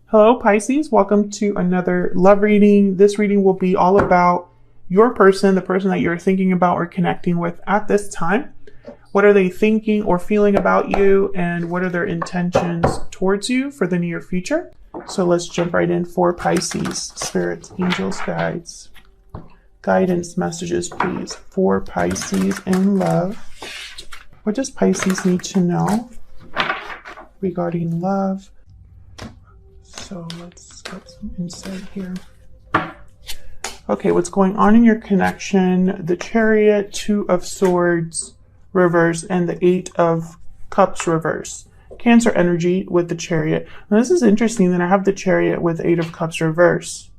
Hello Pisces, welcome to another love reading. This reading will be all about your person, the person that you're thinking about or connecting with at this time. What are they thinking or feeling about you, and what are their intentions towards you for the near future? So let's jump right in for Pisces. Spirits, angels, guides, guidance messages please for Pisces in love. What does Pisces need to know regarding love? So let's get some insight here. Okay, what's going on in your connection? The Chariot, Two of Swords reverse, and the Eight of Cups reverse. Cancer energy with the Chariot. Now this is interesting that I have the Chariot with Eight of Cups reverse.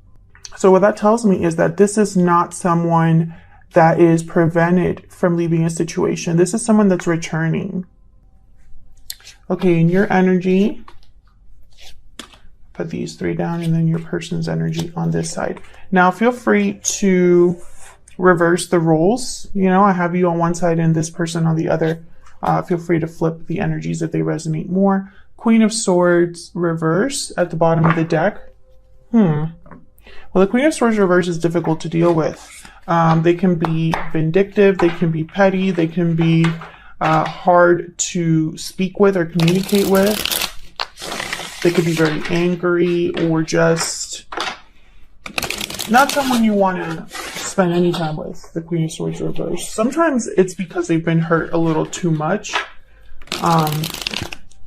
So what that tells me is that this is not someone that is prevented from leaving a situation. This is someone that's returning. Okay, in your energy, put these three down, and then your person's energy on this side. Now feel free to reverse the roles. You know, I have you on one side and this person on the other. Feel free to flip the energies if they resonate more. Queen of Swords reverse at the bottom of the deck. Well, the Queen of Swords reverse is difficult to deal with. They can be vindictive, they can be petty, they can be hard to speak with or communicate with. They could be very angry or just not someone you want to spend any time with, the Queen of Swords reverse. Sometimes it's because they've been hurt a little too much.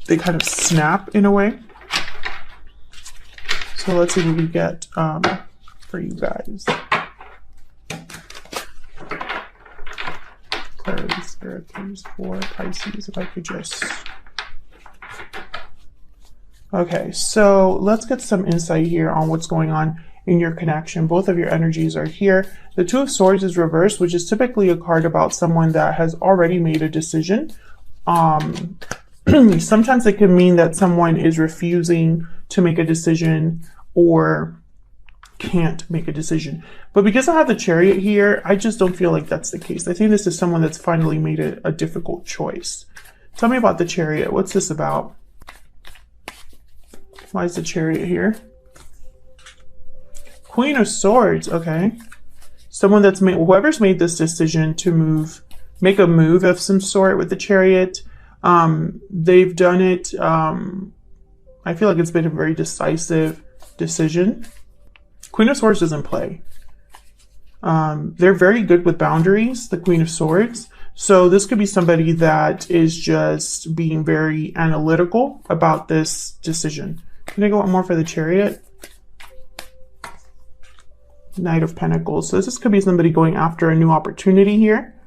They kind of snap in a way. So let's see what we get for you guys. Clarity, Spirit, please, for Pisces, if I could just... Okay, so let's get some insight here on what's going on in your connection. Both of your energies are here. The Two of Swords is reversed, which is typically a card about someone that has already made a decision. Sometimes it can mean that someone is refusing to make a decision or can't make a decision. But because I have the Chariot here, I just don't feel like that's the case. I think this is someone that's finally made a difficult choice. Tell me about the Chariot. What's this about? Why is the Chariot here? Queen of Swords, okay. Someone that's made, whoever's made this decision to make a move of some sort with the Chariot, they've done it, I feel like it's been a very decisive decision. Queen of Swords doesn't play. They're very good with boundaries, the Queen of Swords. So this could be somebody that is just being very analytical about this decision. Can I go one more for the Chariot? Knight of Pentacles. So this could be somebody going after a new opportunity here.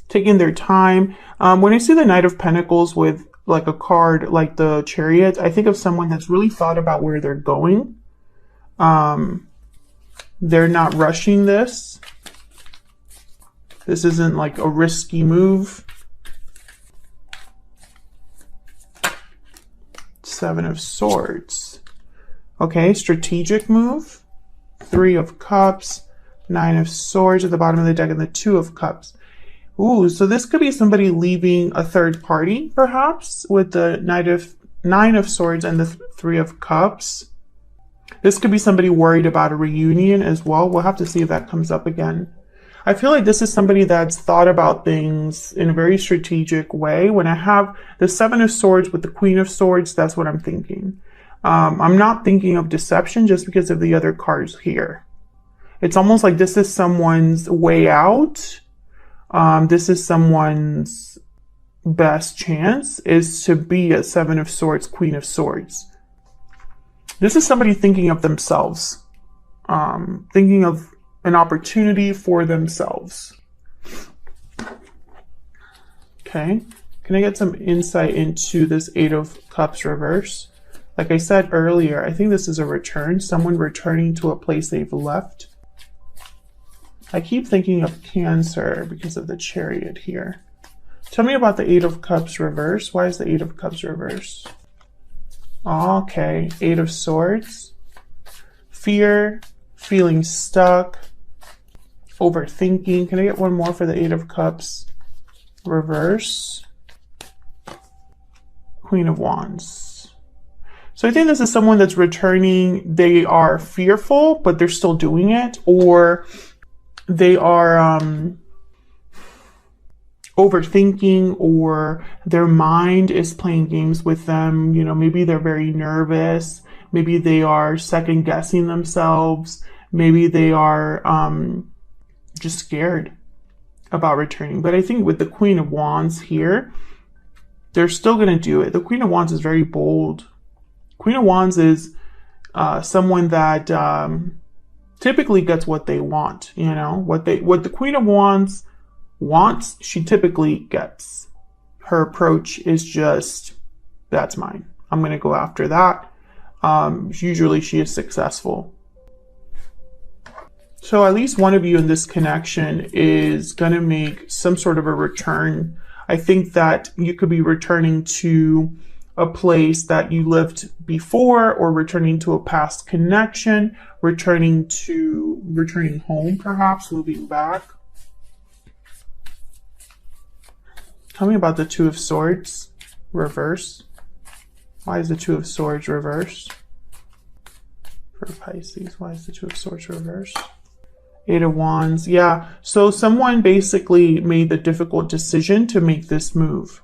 Taking their time. When I see the Knight of Pentacles with like a card like the Chariot, I think of someone that's really thought about where they're going. They're not rushing this. This isn't like a risky move. Seven of Swords. Okay, strategic move. Three of Cups. Nine of Swords at the bottom of the deck, and the Two of Cups. Ooh, so this could be somebody leaving a third party, perhaps, with the Nine of Swords and the Three of Cups. This could be somebody worried about a reunion as well. We'll have to see if that comes up again. I feel like this is somebody that's thought about things in a very strategic way. When I have the Seven of Swords with the Queen of Swords, that's what I'm thinking. I'm not thinking of deception just because of the other cards here. It's almost like this is someone's way out. This is someone's best chance is to be a Seven of Swords, Queen of Swords. This is somebody thinking of themselves, thinking of an opportunity for themselves. Okay, can I get some insight into this Eight of Cups reverse? Like I said earlier, I think this is a return, someone returning to a place they've left. I keep thinking of Cancer because of the Chariot here. Tell me about the Eight of Cups reverse. Why is the Eight of Cups reverse? Okay, Eight of Swords. Fear, feeling stuck, overthinking. Can I get one more for the Eight of Cups reverse? Queen of Wands. So I think this is someone that's returning. They are fearful, but they're still doing it, or they are overthinking, or their mind is playing games with them. You know, maybe they're very nervous. Maybe they are second guessing themselves. Maybe they are just scared about returning. But I think with the Queen of Wands here, they're still going to do it. The Queen of Wands is very bold. Queen of Wands is someone that typically gets what they want. You know, what the Queen of Wands wants, she typically gets. Her approach is just, that's mine. I'm going to go after that. Usually she is successful. So at least one of you in this connection is going to make some sort of a return. I think that you could be returning to a place that you lived before, or returning to a past connection, returning home, perhaps moving back. Tell me about the Two of Swords reverse. Why is the Two of Swords reversed for Pisces? Why is the Two of Swords reversed? Eight of Wands. Yeah. So someone basically made the difficult decision to make this move.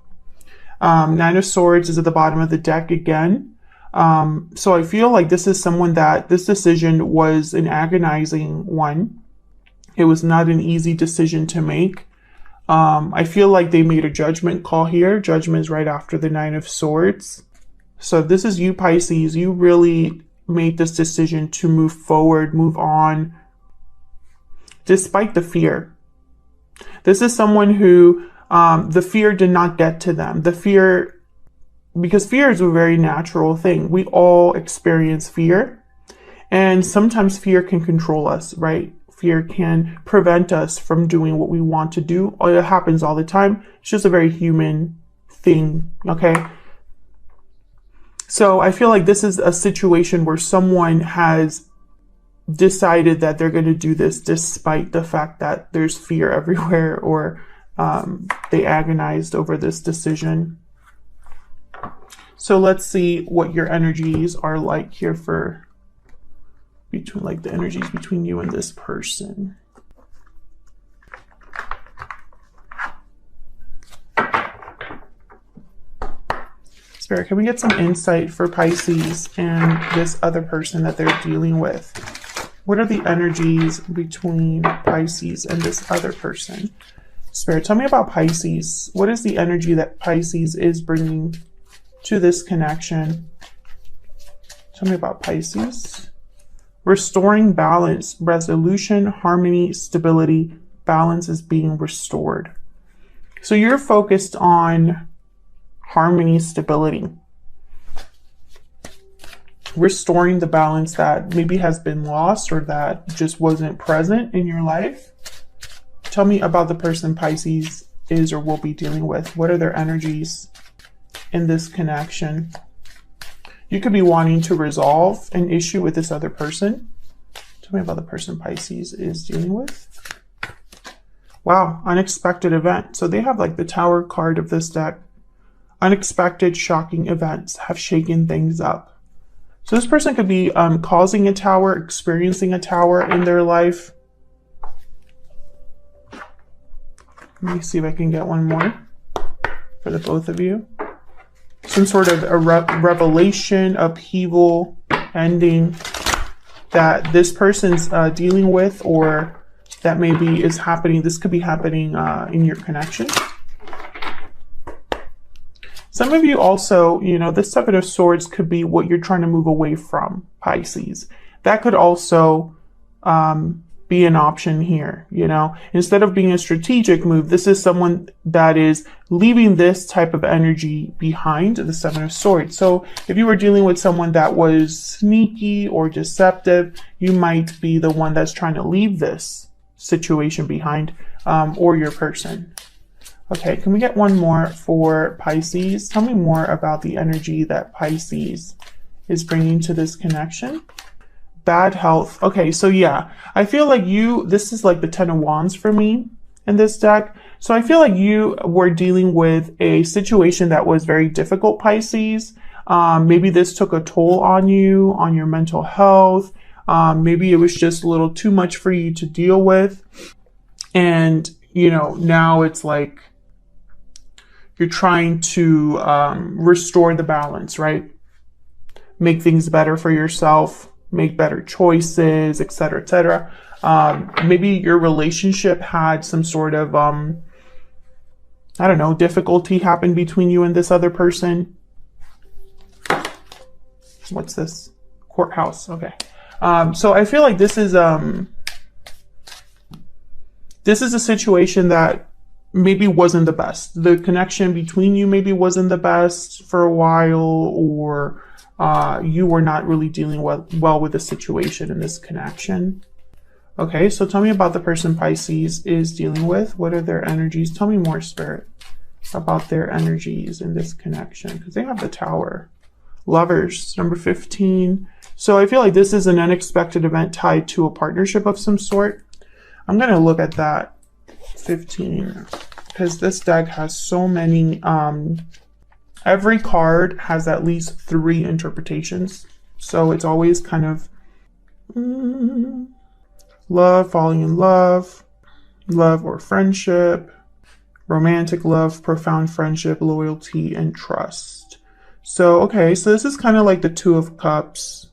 Nine of Swords is at the bottom of the deck again. So I feel like this is someone that this decision was an agonizing one. It was not an easy decision to make. I feel like they made a judgment call here. Judgment is right after the Nine of Swords. So if this is you, Pisces, you really made this decision to move forward, move on, despite the fear. This is someone who the fear did not get to them. The fear, because fear is a very natural thing. We all experience fear, and sometimes fear can control us, right? Fear can prevent us from doing what we want to do. It happens all the time. It's just a very human thing, okay? So I feel like this is a situation where someone has decided that they're going to do this despite the fact that there's fear everywhere, or they agonized over this decision. So let's see what your energies are like here for between, like, the energies between you and this person. Spirit, can we get some insight for Pisces and this other person that they're dealing with? What are the energies between Pisces and this other person? Spirit, tell me about Pisces. What is the energy that Pisces is bringing to this connection? Tell me about Pisces. Restoring balance, resolution, harmony, stability. Balance is being restored. So you're focused on harmony, stability. Restoring the balance that maybe has been lost or that just wasn't present in your life. Tell me about the person Pisces is or will be dealing with. What are their energies in this connection? You could be wanting to resolve an issue with this other person. Tell me about the person Pisces is dealing with. Wow, unexpected event. So they have like the Tower card of this deck. Unexpected, shocking events have shaken things up. So this person could be causing a tower, experiencing a tower in their life. Let me see if I can get one more for the both of you. Some sort of a revelation, upheaval, ending that this person's dealing with, or that maybe is happening. This could be happening in your connection. Some of you also, you know, this Seven of Swords could be what you're trying to move away from, Pisces. That could also be an option here, you know. Instead of being a strategic move, this is someone that is leaving this type of energy behind, the Seven of Swords. So if you were dealing with someone that was sneaky or deceptive, you might be the one that's trying to leave this situation behind, or your person. Okay, can we get one more for Pisces? Tell me more about the energy that Pisces is bringing to this connection. Bad health. Okay, so yeah, I feel like this is like the Ten of Wands for me in this deck. So I feel like you were dealing with a situation that was very difficult, Pisces. Maybe this took a toll on you, on your mental health. Maybe it was just a little too much for you to deal with. And, you know, now it's like you're trying to restore the balance, right? Make things better for yourself, make better choices, etc., etc. Maybe your relationship had some sort of, I don't know, difficulty happen between you and this other person. What's this? Courthouse. Okay. So I feel like this is a situation that maybe wasn't the best. The connection between you maybe wasn't the best for a while, or you were not really dealing well with the situation in this connection. Okay, so tell me about the person Pisces is dealing with. What are their energies? Tell me more, Spirit, about their energies in this connection, because they have the Tower. Lovers, number 15. So I feel like this is an unexpected event tied to a partnership of some sort. I'm going to look at that 15, because this deck has so many, every card has at least 3 interpretations. So it's always kind of love, falling in love, love or friendship, romantic love, profound friendship, loyalty, and trust. So, okay, so this is kind of like the Two of Cups.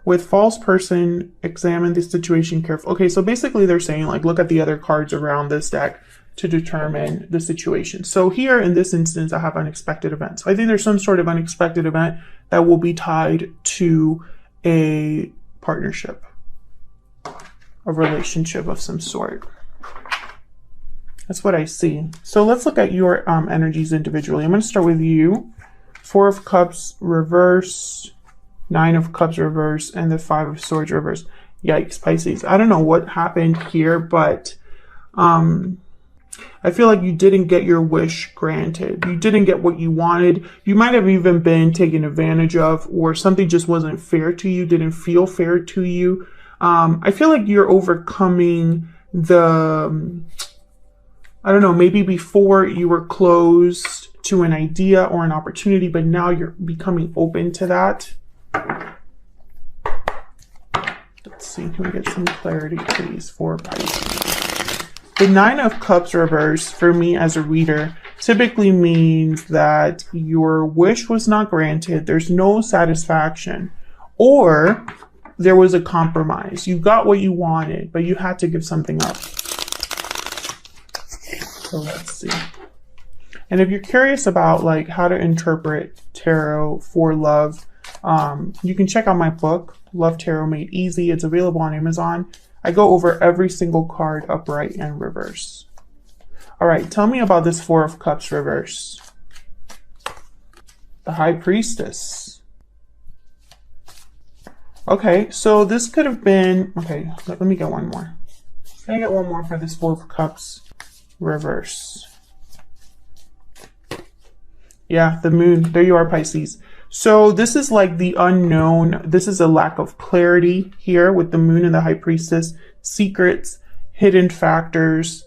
With false person, examine the situation carefully. Okay, so basically they're saying, like, look at the other cards around this deck to determine the situation. So here in this instance, I have unexpected events. So I think there's some sort of unexpected event that will be tied to a partnership, a relationship of some sort. That's what I see. So let's look at your energies individually. I'm going to start with you. 4 of Cups reverse, 9 of Cups reverse, and the 5 of Swords reverse. Yikes, Pisces. I don't know what happened here, but I feel like you didn't get your wish granted. You didn't get what you wanted. You might have even been taken advantage of, or something just wasn't fair to you, didn't feel fair to you. I feel like you're overcoming the, I don't know, maybe before you were closed to an idea or an opportunity, but now you're becoming open to that. Let's see, can we get some clarity, please, for Pisces? The 9 of Cups reverse, for me as a reader, typically means that your wish was not granted, there's no satisfaction, or there was a compromise. You got what you wanted, but you had to give something up. So let's see. And if you're curious about like how to interpret tarot for love, you can check out my book, Love Tarot Made Easy. It's available on Amazon. I go over every single card upright and reverse. All right, tell me about this 4 of Cups reverse. The High Priestess. Okay, so this could have been, okay, let me get one more. Can I get one more for this 4 of Cups reverse? Yeah, the Moon. There you are, Pisces. So this is like the unknown. This is a lack of clarity here with the Moon and the High Priestess. Secrets, hidden factors,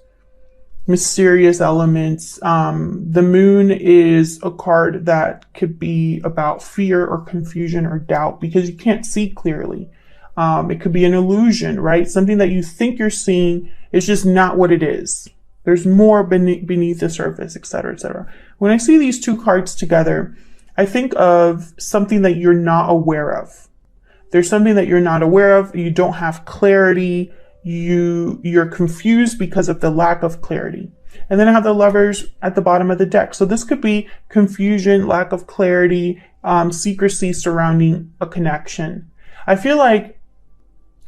mysterious elements. The Moon is a card that could be about fear or confusion or doubt because you can't see clearly. It could be an illusion, right? Something that you think you're seeing is just not what it is. There's more beneath the surface, etc., etc. When I see these 2 cards together, I think of something that you're not aware of. There's something that you're not aware of. You don't have clarity. You're confused because of the lack of clarity. And then I have the Lovers at the bottom of the deck. So this could be confusion, lack of clarity, secrecy surrounding a connection. I feel like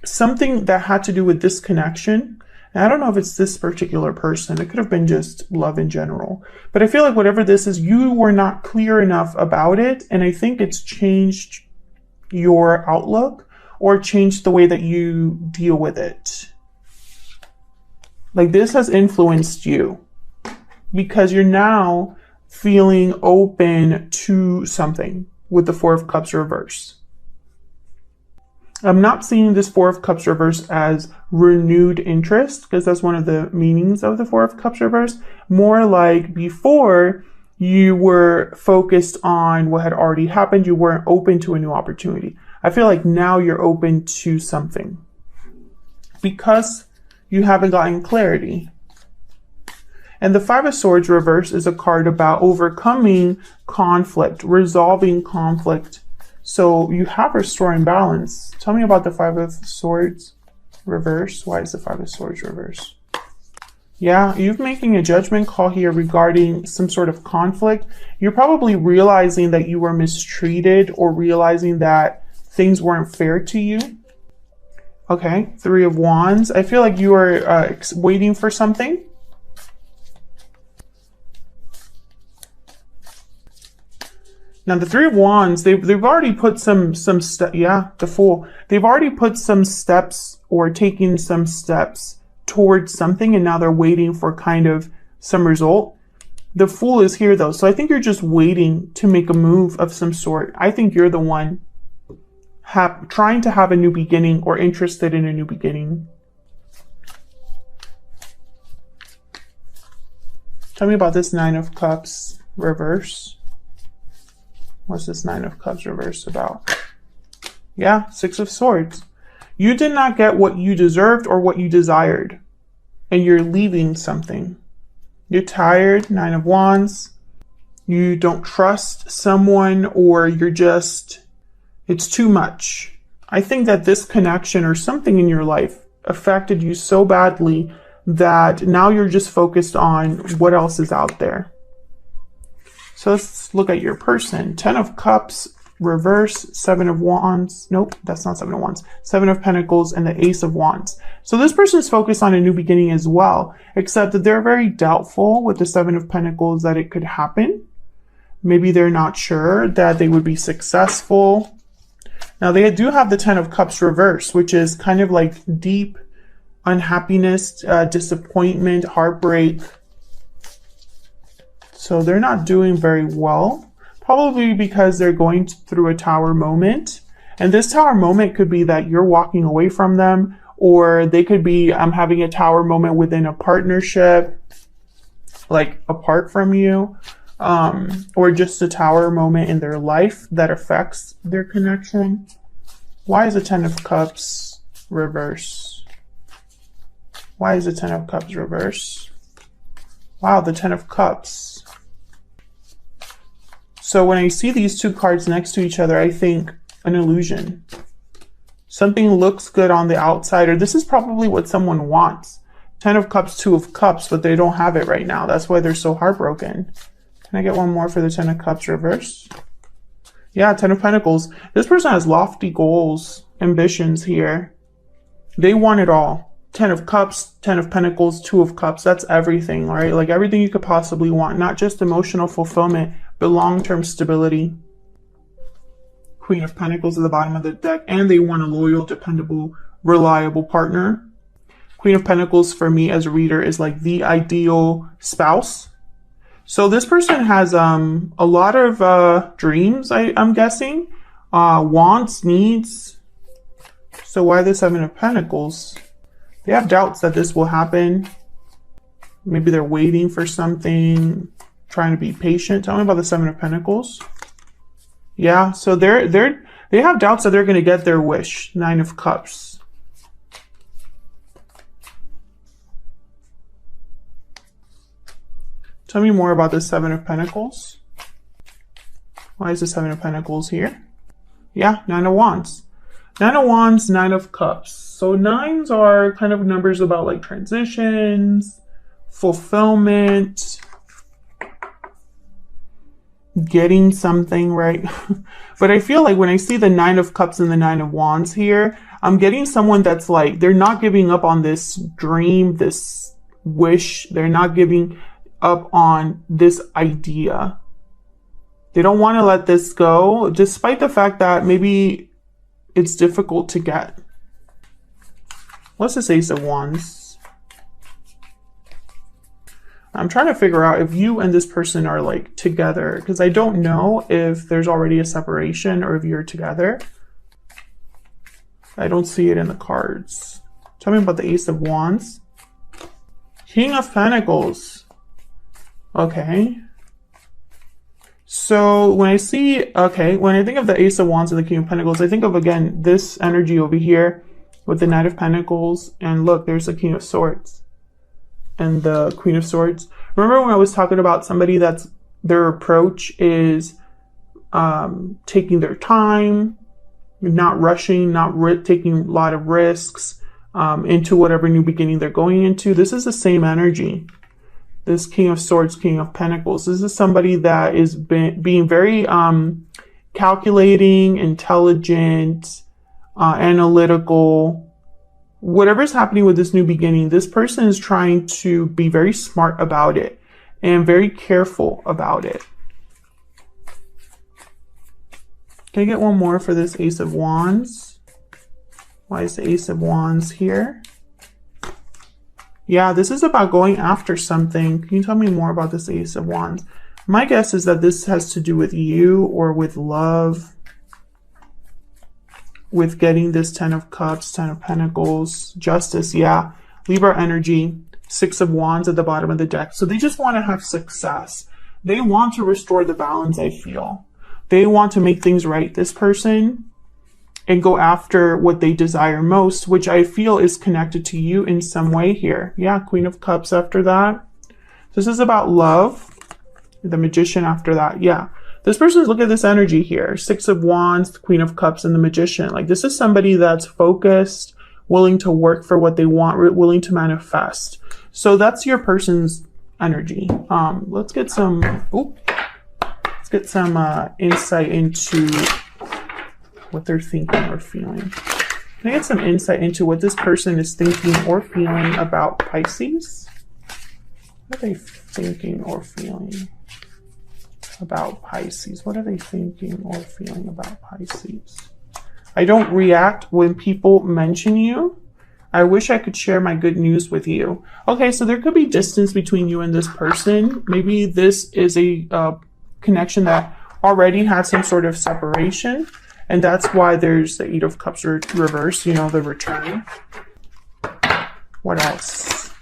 something that had to do with this connection, and I don't know if it's this particular person, it could have been just love in general, but I feel like whatever this is, you were not clear enough about it, and I think it's changed your outlook or changed the way that you deal with it. Like this has influenced you because you're now feeling open to something with the 4 of Cups reverse. I'm not seeing this 4 of Cups reverse as renewed interest, because that's one of the meanings of the 4 of Cups reverse. More like before, you were focused on what had already happened. You weren't open to a new opportunity. I feel like now you're open to something because you haven't gotten clarity. And the Five of Swords reverse is a card about overcoming conflict, resolving conflict. So you have restoring balance. Tell me about the Five of Swords reverse. Why is the Five of Swords reverse? Yeah, you're making a judgment call here regarding some sort of conflict. You're probably realizing that you were mistreated or realizing that things weren't fair to you. Okay, Three of Wands. I feel like you are waiting for something. Now the Three of Wands, they've already put some steps. Yeah, the Fool. They've already put some steps or taken some steps towards something, and now they're waiting for kind of some result. The Fool is here though, so I think you're just waiting to make a move of some sort. I think you're the one trying to have a new beginning or interested in a new beginning. Tell me about this Nine of Cups reverse. What's this Nine of Cups reverse about? Yeah, Six of Swords. You did not get what you deserved or what you desired, and you're leaving something. You're tired, Nine of Wands. You don't trust someone, or you're just, it's too much. I think that this connection or something in your life affected you so badly that now you're just focused on what else is out there. So let's look at your person. 10 of Cups, reverse, 7 of Wands. Nope, that's not 7 of Wands. 7 of Pentacles and the Ace of Wands. So this person's focused on a new beginning as well, except that they're very doubtful with the 7 of Pentacles that it could happen. Maybe they're not sure that they would be successful. Now they do have the 10 of Cups reverse, which is kind of like deep unhappiness, disappointment, heartbreak. So they're not doing very well, probably because they're going through a tower moment. And this tower moment could be that you're walking away from them, or they could be having a tower moment within a partnership, like apart from you, or just a tower moment in their life that affects their connection. Why is the 10 of Cups reverse? Why is the 10 of Cups reverse? Wow, the 10 of Cups. So when I see these two cards next to each other, I think an illusion. Something looks good on the outside, or this is probably what someone wants. 10 of Cups, 2 of Cups, but they don't have it right now. That's why they're so heartbroken. Can I get one more for the 10 of Cups reverse? Yeah, 10 of Pentacles. This person has lofty goals, ambitions here. They want it all. 10 of Cups, 10 of Pentacles, 2 of Cups. That's everything, right? Like everything you could possibly want. Not just emotional fulfillment, but long-term stability. Queen of Pentacles at the bottom of the deck. And they want a loyal, dependable, reliable partner. Queen of Pentacles for me as a reader is like the ideal spouse. So this person has a lot of dreams, I'm guessing. Wants, needs. So why the 7 of Pentacles? They have doubts that this will happen. Maybe they're waiting for something, trying to be patient. Tell me about the 7 of Pentacles. Yeah, so they have doubts that they're going to get their wish. 9 of Cups. Tell me more about the 7 of Pentacles. Why is the 7 of Pentacles here? Yeah, 9 of Wands. 9 of Wands, 9 of Cups. So 9s are kind of numbers about like transitions, fulfillment, getting something, right? But I feel like when I see the 9 of Cups and the 9 of Wands here, I'm getting someone that's like, they're not giving up on this dream, this wish. They're not giving up on this idea. They don't want to let this go, despite the fact that maybe it's difficult to get. What's this Ace of Wands? I'm trying to figure out if you and this person are like together, because I don't know if there's already a separation or if you're together. I don't see it in the cards. Tell me about the Ace of Wands. King of Pentacles. Okay. So when I see, okay, when I think of the Ace of Wands and the King of Pentacles, I think of, again, this energy over here with the Knight of Pentacles. And look, there's the King of Swords and the Queen of Swords. Remember when I was talking about somebody that's, their approach is taking their time, not rushing, not taking a lot of risks into whatever new beginning they're going into. This is the same energy. This King of Swords, King of Pentacles. This is somebody that is being very calculating, intelligent, analytical. Whatever's happening with this new beginning, this person is trying to be very smart about it and very careful about it. Can I get one more for this Ace of Wands? Why is the Ace of Wands here? Yeah, this is about going after something. Can you tell me more about this Ace of Wands? My guess is that this has to do with you or with love. With getting this 10 of Cups, 10 of Pentacles, Justice, yeah. Libra energy, 6 of Wands at the bottom of the deck. So they just want to have success. They want to restore the balance, I feel. They want to make things right, this person, and go after what they desire most, which I feel is connected to you in some way here. Yeah, Queen of Cups after that. This is about love. The Magician after that. Yeah. This person's, look at this energy here. 6 of Wands, the Queen of Cups, and the Magician. Like, this is somebody that's focused, willing to work for what they want, willing to manifest. So that's your person's energy. Let's get some, insight into what they're thinking or feeling. Can I get some insight into what this person is thinking or feeling about Pisces? What are they thinking or feeling about Pisces? What are they thinking or feeling about Pisces? I don't react when people mention you. I wish I could share my good news with you. Okay, so there could be distance between you and this person. Maybe this is a connection that already had some sort of separation. And that's why there's the 8 of Cups reversed, you know, the return. What else?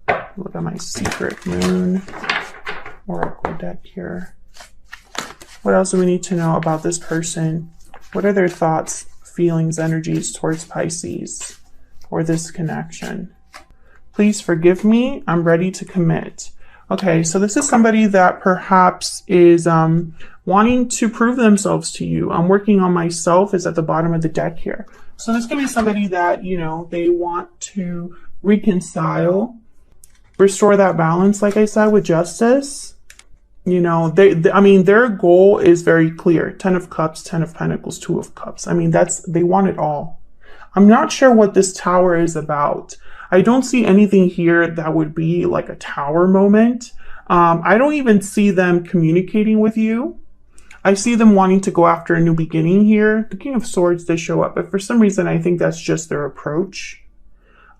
Look at my secret moon oracle deck here. What else do we need to know about this person? What are their thoughts, feelings, energies towards Pisces or this connection? Please forgive me. I'm ready to commit. Okay, so this is somebody that perhaps is wanting to prove themselves to you. I'm working on myself is at the bottom of the deck here. So this could be somebody that, you know, they want to reconcile, restore that balance, like I said, with Justice. You know, I mean, their goal is very clear. 10 of Cups, 10 of Pentacles, 2 of Cups. I mean, they want it all. I'm not sure what this Tower is about. I don't see anything here that would be like a Tower moment. I don't even see them communicating with you. I see them wanting to go after a new beginning here. The King of Swords does show up, but for some reason, I think that's just their approach.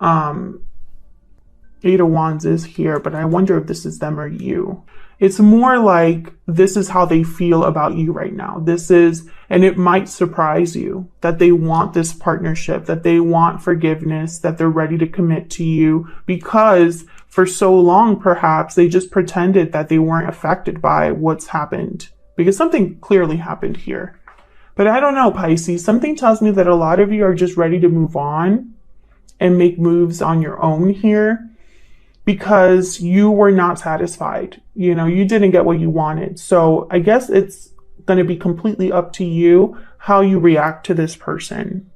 8 of Wands is here, but I wonder if this is them or you. It's more like this is how they feel about you right now. This is, and it might surprise you that they want this partnership, that they want forgiveness, that they're ready to commit to you because for so long, perhaps they just pretended that they weren't affected by what's happened because something clearly happened here. But I don't know, Pisces, something tells me that a lot of you are just ready to move on and make moves on your own here. Because you were not satisfied. You know, you didn't get what you wanted. So I guess it's going to be completely up to you how you react to this person.